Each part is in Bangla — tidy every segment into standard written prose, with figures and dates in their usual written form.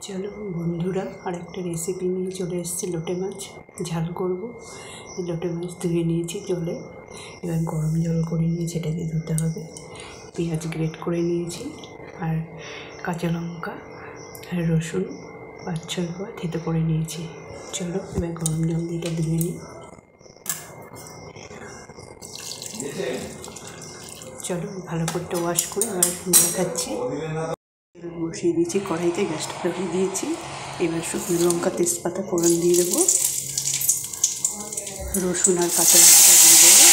চলো বন্ধুরা, আরেকটা রেসিপি নিয়ে চলে এসেছি। লোটে মাছ ঝাল করব। লোটে মাছ ধুয়ে নিয়েছি জলে, এবার গরম জল করে নিয়ে সেটাকে ধুতে হবে। পেঁয়াজ গ্রেট করে নিয়েছি, আর কাঁচা লঙ্কা আর রসুন 5-6 কোয়া থেতো করে নিয়েছি। চলো এবার গরম জল দিয়ে এটা ধুয়ে নিই। চলো ভালো করে ওয়াশ করে এবার দেখাচ্ছি। বসিয়ে দিয়েছি কড়াইতে, গ্যাসটা ধরিয়ে দিয়েছি। এবার শুকনো লঙ্কা তেজপাতা ফোড়ন দিয়ে দেবো, রসুন আর কাঁচা লঙ্কা দিয়ে দেবো,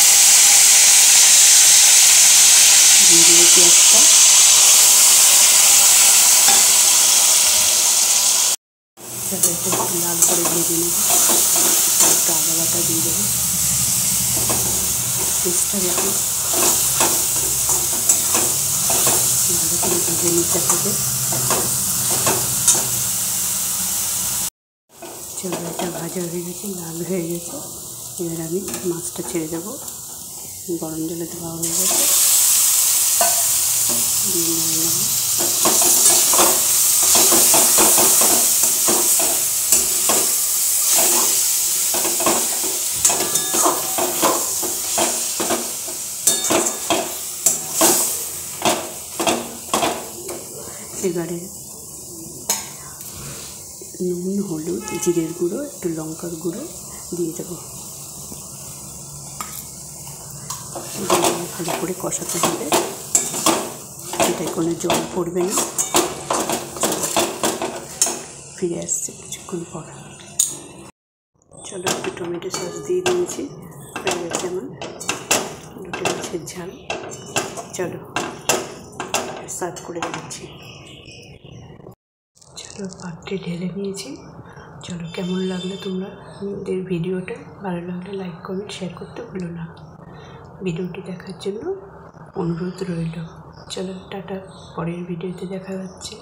দিয়ে দেবো পেঁয়াজটা। একটু লাল করে ভেজে নেব। একটু আদা বাটা দিয়ে দেবো, পেস্টটা দেখো ভালো করে ভেজে নিতে হবে। চলো, এটা ভাজা হয়ে গেছে, লাল হয়ে গেছে। এবার আমি মাছটা ছেড়ে দেবো। গরম জলে ধোয়া হয়ে গেছে, দিয়ে নেব। এবারে নুন, হলুদ, জিরের গুঁড়ো, একটু লঙ্কার গুঁড়ো দিয়ে দেবো। ভালো করে কষাতে হবে, এটায় কোনো জল পড়বে না। ফিরে আসছে কিছুক্ষণ পর। চলো, একটু টমেটো সস দিয়ে দিয়েছি। হয়ে গেছে আমার লোটে মাছের ঝাল। চলো সার্ভ করে দিচ্ছি। চলো পাত্রে ঢেলে নিয়েছি। চলো, কেমন লাগলো তোমাদের ভিডিওটা? ভালো লাগলে লাইক, কমেন্ট, শেয়ার করতে ভুলো না। ভিডিওটি দেখার জন্য অনুরোধ রইল। চলো টাটা, পরের ভিডিওতে দেখা হচ্ছে।